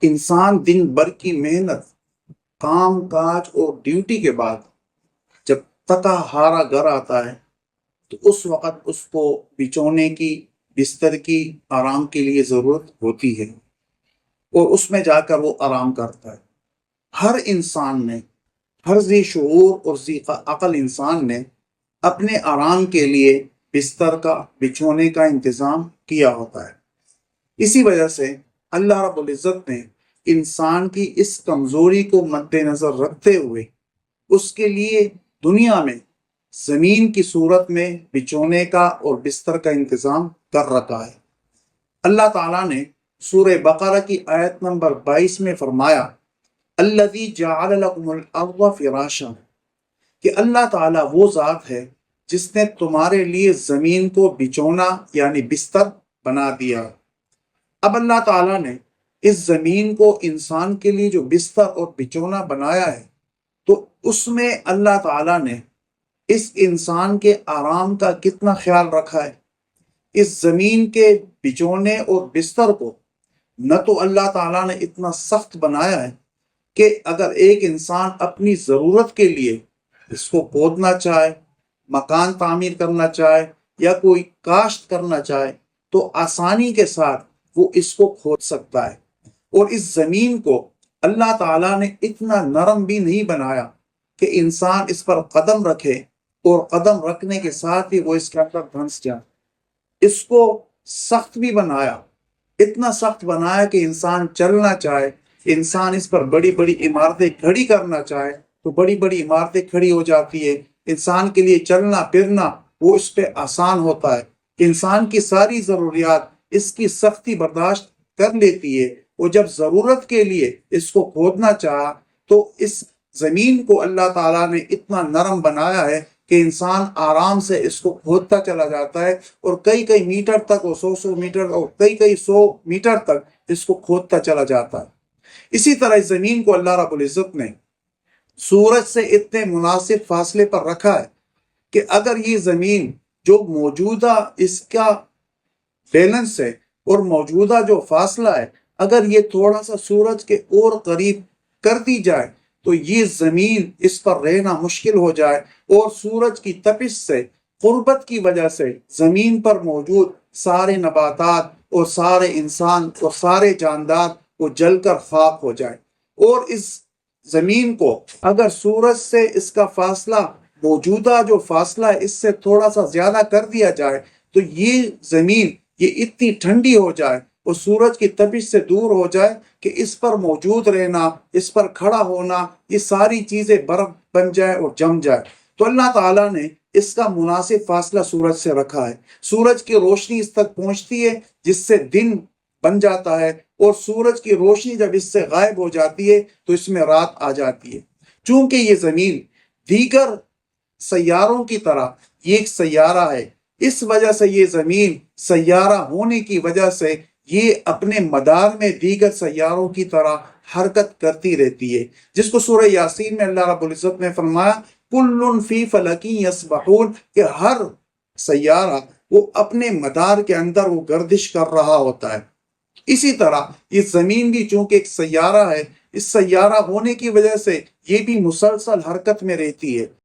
انسان دن بھر کی محنت، کام کاج اور ڈیوٹی کے بعد جب تھکا ہارا گھر آتا ہے تو اس وقت اس کو بچھونے کی، بستر کی، آرام کے لیے ضرورت ہوتی ہے اور اس میں جا کر وہ آرام کرتا ہے۔ ہر انسان نے، ہر ذی شعور اور ذی عقل انسان نے اپنے آرام کے لیے بستر کا، بچھونے کا انتظام کیا ہوتا ہے۔ اسی وجہ سے اللہ رب العزت نے انسان کی اس کمزوری کو مد نظر رکھتے ہوئے اس کے لیے دنیا میں زمین کی صورت میں بچھونے کا اور بستر کا انتظام کر رکھا ہے۔ اللہ تعالیٰ نے سورہ بقرہ کی آیت نمبر 22 میں فرمایا، الذی جعل لکم الارض فراشا، کہ اللہ تعالیٰ وہ ذات ہے جس نے تمہارے لیے زمین کو بچھونا یعنی بستر بنا دیا۔ اب اللہ تعالیٰ نے اس زمین کو انسان کے لیے جو بستر اور بچھونا بنایا ہے تو اس میں اللہ تعالیٰ نے اس انسان کے آرام کا کتنا خیال رکھا ہے۔ اس زمین کے بچھونے اور بستر کو نہ تو اللہ تعالیٰ نے اتنا سخت بنایا ہے کہ اگر ایک انسان اپنی ضرورت کے لیے اس کو کھودنا چاہے، مکان تعمیر کرنا چاہے یا کوئی کاشت کرنا چاہے تو آسانی کے ساتھ وہ اس کو کھود سکتا ہے، اور اس زمین کو اللہ تعالیٰ نے اتنا نرم بھی نہیں بنایا کہ انسان اس پر قدم رکھے اور قدم رکھنے کے ساتھ ہی وہ اس کے اندر دھنس جائے۔ اس کو سخت بھی بنایا، اتنا سخت بنایا کہ انسان چلنا چاہے، انسان اس پر بڑی بڑی عمارتیں کھڑی کرنا چاہے تو بڑی بڑی عمارتیں کھڑی ہو جاتی ہے۔ انسان کے لیے چلنا پھرنا وہ اس پہ آسان ہوتا ہے۔ انسان کی ساری ضروریات اس کی سختی برداشت کر لیتی ہے، اور جب ضرورت کے لیے اس کو کھودنا چاہا تو اس زمین کو اللہ تعالیٰ نے اتنا نرم بنایا ہے کہ انسان آرام سے اس کو کھودتا چلا جاتا ہے، اور کئی کئی میٹر تک، اور 100 میٹر اور کئی کئی 100 میٹر تک اس کو کھودتا چلا جاتا ہے۔ اسی طرح اس زمین کو اللہ رب العزت نے سورج سے اتنے مناسب فاصلے پر رکھا ہے کہ اگر یہ زمین جو موجودہ اس کا بیلنس ہے اور موجودہ جو فاصلہ ہے، اگر یہ تھوڑا سا سورج کے اور قریب کر دی جائے تو یہ زمین اس پر رہنا مشکل ہو جائے، اور سورج کی تپش سے، قربت کی وجہ سے زمین پر موجود سارے نباتات اور سارے انسان اور سارے جاندار وہ جل کر خاک ہو جائے۔ اور اس زمین کو اگر سورج سے اس کا فاصلہ، موجودہ جو فاصلہ ہے اس سے تھوڑا سا زیادہ کر دیا جائے تو یہ زمین یہ اتنی ٹھنڈی ہو جائے اور سورج کی تپش سے دور ہو جائے کہ اس پر موجود رہنا، اس پر کھڑا ہونا، یہ ساری چیزیں برف بن جائے اور جم جائے۔ تو اللہ تعالیٰ نے اس کا مناسب فاصلہ سورج سے رکھا ہے۔ سورج کی روشنی اس تک پہنچتی ہے جس سے دن بن جاتا ہے، اور سورج کی روشنی جب اس سے غائب ہو جاتی ہے تو اس میں رات آ جاتی ہے۔ چونکہ یہ زمین دیگر سیاروں کی طرح یہ ایک سیارہ ہے، اس وجہ سے یہ زمین سیارہ ہونے کی وجہ سے یہ اپنے مدار میں دیگر سیاروں کی طرح حرکت کرتی رہتی ہے، جس کو سورہ یاسین میں اللہ رب العزت نے فرمایا کل فی فلک یسبحون، کہ ہر سیارہ وہ اپنے مدار کے اندر وہ گردش کر رہا ہوتا ہے۔ اسی طرح یہ زمین بھی چونکہ ایک سیارہ ہے، اس سیارہ ہونے کی وجہ سے یہ بھی مسلسل حرکت میں رہتی ہے۔